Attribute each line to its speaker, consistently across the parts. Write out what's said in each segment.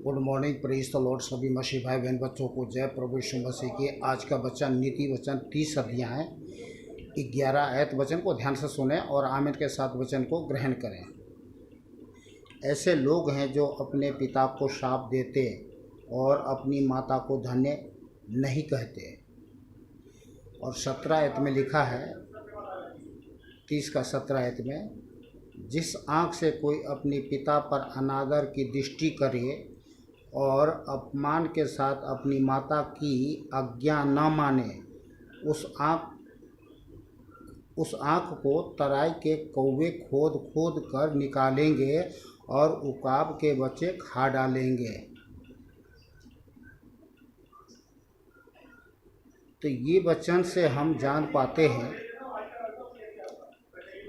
Speaker 1: Good morning, praise the Lord. सभी मसीह भाई बहन बच्चों को जय प्रभु यीशु मसीह की। आज का वचन नीति वचन 30 अध्याय 11 आयत वचन को ध्यान से सुने और आमीन के साथ वचन को ग्रहण करें। ऐसे लोग हैं जो अपने पिता को शाप देते और अपनी माता को धन्य नहीं कहते। और 17 आयत में लिखा है, 30 का 17 आयत में, जिस आँख से कोई अपने पिता पर अनादर की दृष्टि करे और अपमान के साथ अपनी माता की आज्ञा न माने, उस आँख को तराई के कौवे खोद खोद कर निकालेंगे और उकाब के बच्चे खा डालेंगे। तो ये वचन से हम जान पाते हैं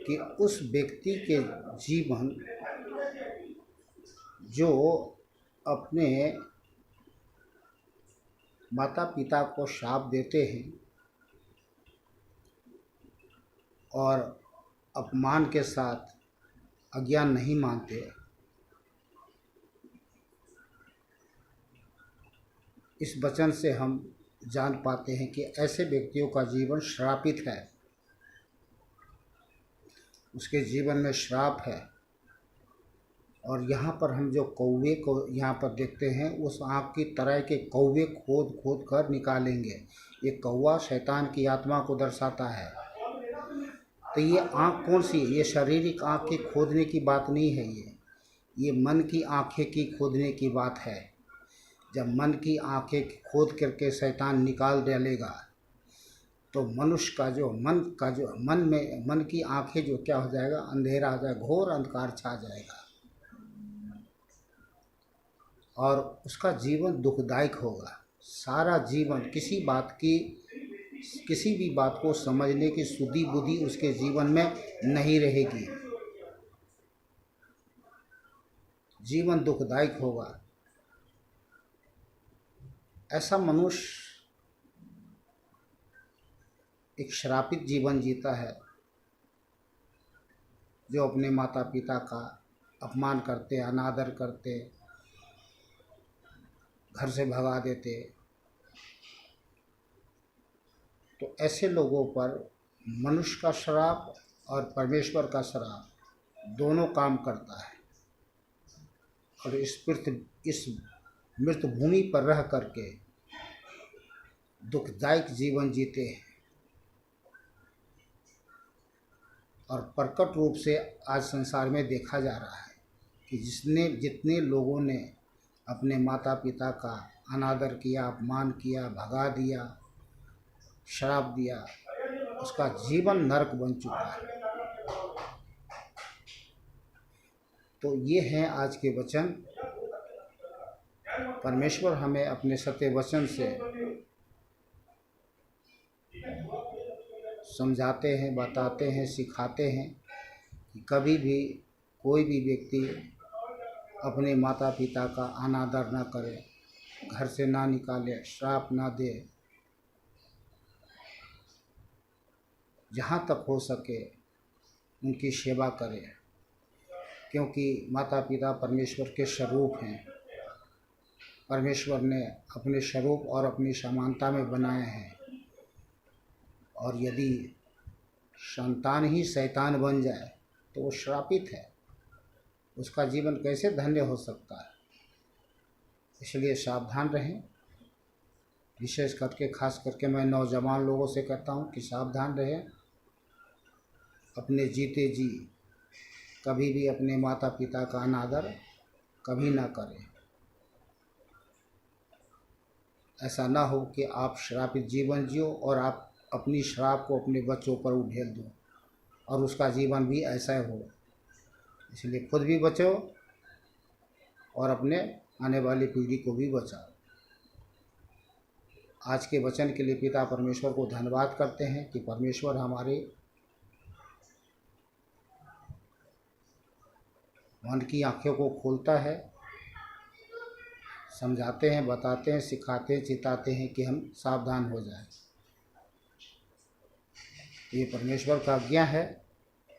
Speaker 1: कि उस व्यक्ति के जीवन जो अपने माता पिता को शाप देते हैं और अपमान के साथ आज्ञा नहीं मानते, इस वचन से हम जान पाते हैं कि ऐसे व्यक्तियों का जीवन श्रापित है। उसके जीवन में श्राप है। और यहाँ पर हम जो कौवे को यहाँ पर देखते हैं, उस आँख की तरह के कौवे खोद खोद कर निकालेंगे। ये कौवा शैतान की आत्मा को दर्शाता है। तो ये आँख कौन सी? ये शारीरिक आँख की खोदने की बात नहीं है। ये मन की आँखें की खोदने की बात है। जब मन की आँखें खोद करके शैतान निकाल डालेगा तो मनुष्य का जो मन की आँखें जो क्या हो जाएगा? अंधेरा हो जाएगा, घोर अंधकार छा जाएगा और उसका जीवन दुखदायक होगा। सारा जीवन किसी भी बात को समझने की सुधि बुद्धि उसके जीवन में नहीं रहेगी। जीवन दुखदायक होगा। ऐसा मनुष्य एक श्रापित जीवन जीता है जो अपने माता पिता का अपमान करते, अनादर करते, घर से भगा देते। तो ऐसे लोगों पर मनुष्य का श्राप और परमेश्वर का श्राप दोनों काम करता है। और इस मृत भूमि पर रह करके दुखदायक जीवन जीते हैं। और प्रकट रूप से आज संसार में देखा जा रहा है कि जितने लोगों ने अपने माता पिता का अनादर किया, अपमान किया, भगा दिया, श्राप दिया, उसका जीवन नरक बन चुका है। तो ये हैं आज के वचन। परमेश्वर हमें अपने सत्य वचन से समझाते हैं, बताते हैं, सिखाते हैं कि कभी भी कोई भी व्यक्ति अपने माता पिता का अनादर ना करे, घर से ना निकाले, श्राप ना दे। जहाँ तक हो सके उनकी सेवा करे, क्योंकि माता पिता परमेश्वर के स्वरूप हैं। परमेश्वर ने अपने स्वरूप और अपनी समानता में बनाए हैं। और यदि संतान ही शैतान बन जाए तो वो श्रापित है। उसका जीवन कैसे धन्य हो सकता है? इसलिए सावधान रहें। विशेष करके खास करके मैं नौजवान लोगों से कहता हूँ कि सावधान रहें। अपने जीते जी कभी भी अपने माता पिता का अनादर कभी ना करें। ऐसा ना हो कि आप श्रापित जीवन जियो और आप अपनी श्राप को अपने बच्चों पर उधेल दो और उसका जीवन भी ऐसा हो। इसलिए खुद भी बचो और अपने आने वाली पीढ़ी को भी बचाओ। आज के वचन के लिए पिता परमेश्वर को धन्यवाद करते हैं कि परमेश्वर हमारे मन की आँखों को खोलता है, समझाते हैं, बताते हैं, सिखाते हैं, चिताते हैं कि हम सावधान हो जाएं। ये परमेश्वर का आज्ञा है।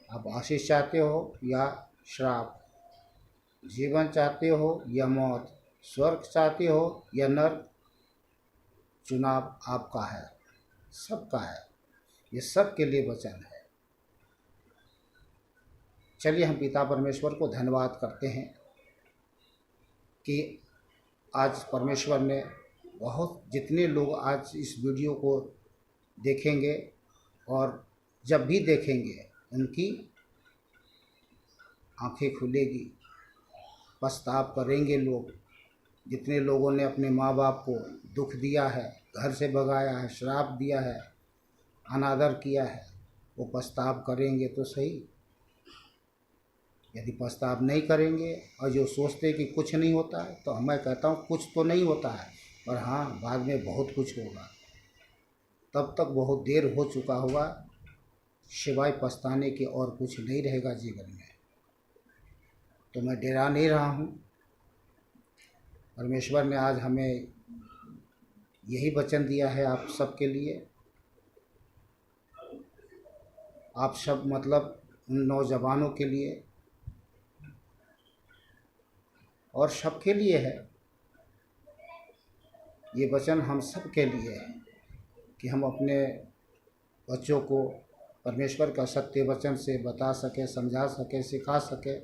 Speaker 1: आप आशीष चाहते हो या श्राप, जीवन चाहते हो या मौत, स्वर्ग चाहते हो या नर्क, चुनाव आपका है, सबका है। ये सबके लिए वचन है। चलिए हम पिता परमेश्वर को धन्यवाद करते हैं कि आज परमेश्वर ने बहुत, जितने लोग आज इस वीडियो को देखेंगे और जब भी देखेंगे उनकी आंखें खुलेगी, पछताव करेंगे लोग। जितने लोगों ने अपने माँ बाप को दुख दिया है, घर से भगाया है, श्राप दिया है, अनादर किया है, वो पछताव करेंगे तो सही। यदि पछताव नहीं करेंगे और जो सोचते कि कुछ नहीं होता है, तो मैं कहता हूँ कुछ तो नहीं होता है, पर हाँ बाद में बहुत कुछ होगा। तब तक बहुत देर हो चुका होगा, सिवाय पछताने के और कुछ नहीं रहेगा जीवन में। तो मैं डरा नहीं रहा हूँ। परमेश्वर ने आज हमें यही वचन दिया है आप सबके लिए। आप सब मतलब उन नौजवानों के लिए और सबके लिए है। ये वचन हम सब के लिए है कि हम अपने बच्चों को परमेश्वर का सत्य वचन से बता सके, समझा सके, सिखा सके।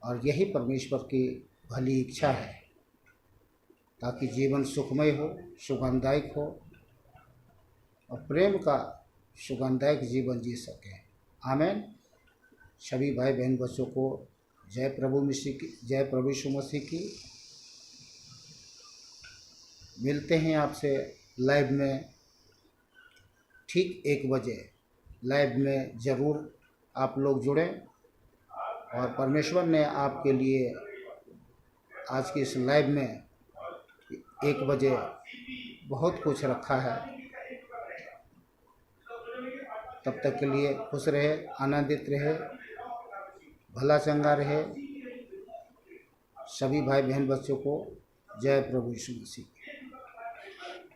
Speaker 1: और यही परमेश्वर की भली इच्छा है, ताकि जीवन सुखमय हो, सुगंधदायक हो और प्रेम का सुगंधदायक जीवन जी सके। आमीन। सभी भाई बहन बच्चों को जय प्रभु यीशु मसीह की। मिलते हैं आपसे लाइव में ठीक 1 बजे। लाइव में ज़रूर आप लोग जुड़ें। और परमेश्वर ने आपके लिए आज की इस लाइव में 1 बजे बहुत कुछ रखा है। तब तक के लिए खुश रहे, आनंदित रहे, भला चंगा रहे। सभी भाई बहन बच्चों को जय प्रभु यीशु मसीह।